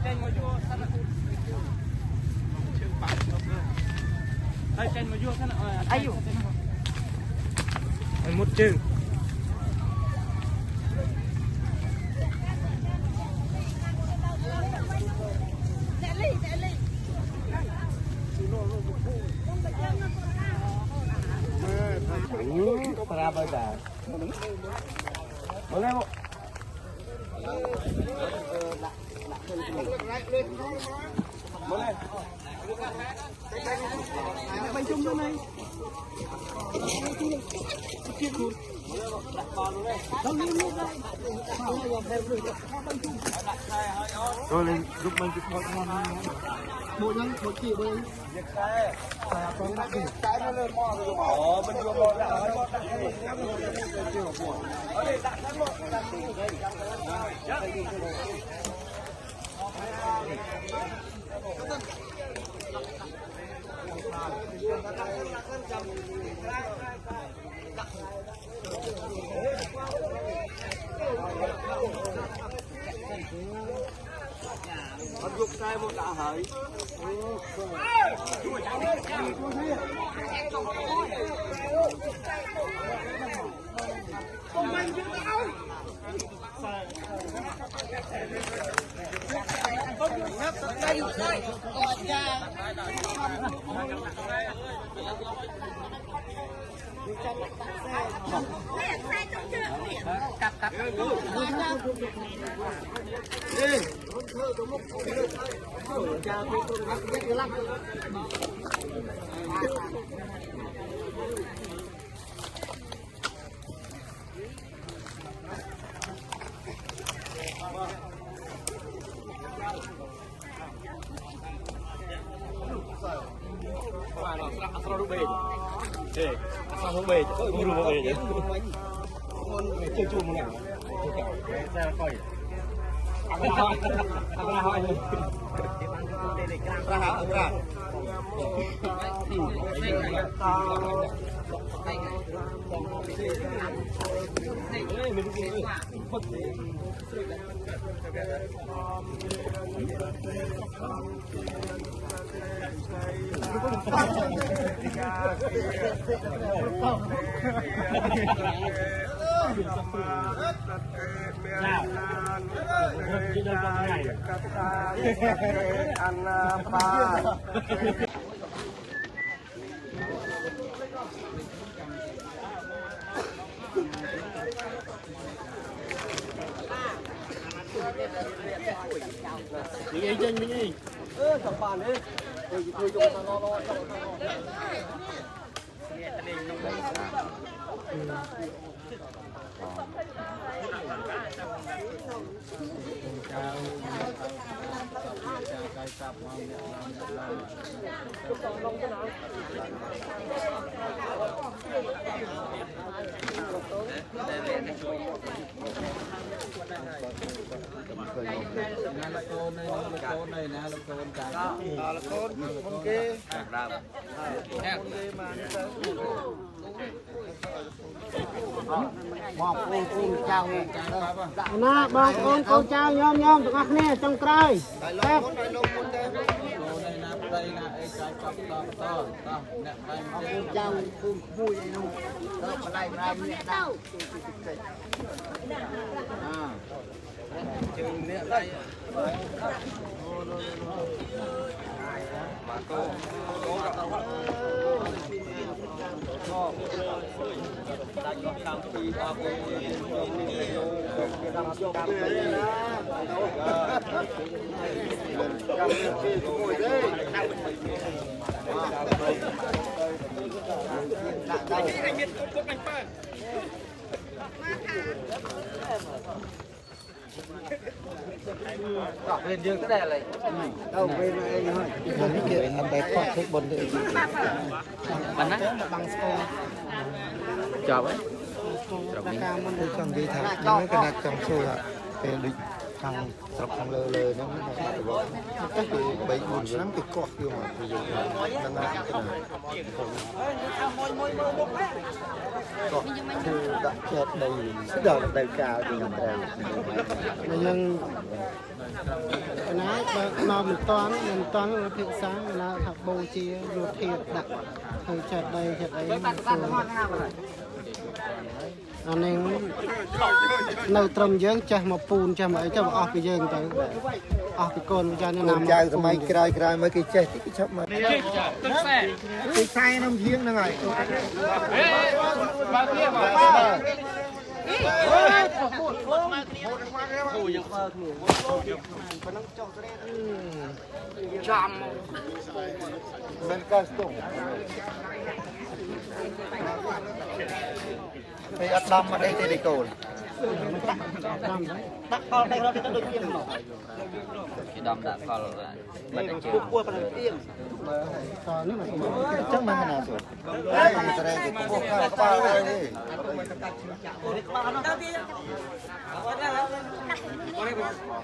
Trên mà vua sao nó chưa bạc đây trên mà vua sao nó ai một chừng para bây giờ boleh bu boleh bánh chung luôn này rồi lên giúp mình chụp một ngon bộ nhân một chỉ bên con đã cái nó lên mò rồi mình vừa mò đã ở đây đặt sẵn luôn con dục sai một đã hỏi cắt cắt asal rubeh, asal rubeh, kau ibu rubeh je. Chơi chung này, ra coi. Apa hal ini? Apa hal apa? Đi trên mình đi. Thằng bạn đấy. Tôi cho nó này nè, là con kia. Nah, bang con chào nhom nhom tụi anh nè trong cây. Chào vui luôn. Đây đâu. Chừng nè đây. Mà cô bên dương cái này đâu bên này thôi cái kia anh bé khoác thích bồn thì bắn á bằng score chào ấy chào đi chào đi thằng nói cái này trong xôi ạ cái đi ខាងស្រុកខាងលើហ្នឹងតែគឺ3-4ឆ្នាំគេកោះយកមកពីយើងហ្នឹងណាកោះគឺដាក់ចេតដីដល់ដៅកាលទីហ្នឹងដែរយើងណាបើមកមិនតាន់ភាសាណាថាបូជាយោធាដាក់ធ្វើចេតដីអានេះនៅត្រឹមយើងចេះមកពូនចេះមកអីទៅអស់ពីយើងទៅអស់ពីកូនចាណាំចៅសម័យក្រោយមកគេចេះគេឈប់មកទឹកខ្សែក្នុងយាងហ្នឹងហើយបើគ្នាបើចាំមិនកាស្ទុំពេលអត់ដំមកអីទេដេកូនដាក់កលតែគាត់ទៅដូចទៀតមកគេដំដាក់កលមិនតែជឿពួយប៉ុណ្ណឹងទៀតតើនេះមកចឹងមិនណាសុទ្ធហើយត្រែគេពោះក្បាលនេះក្បាលនោះ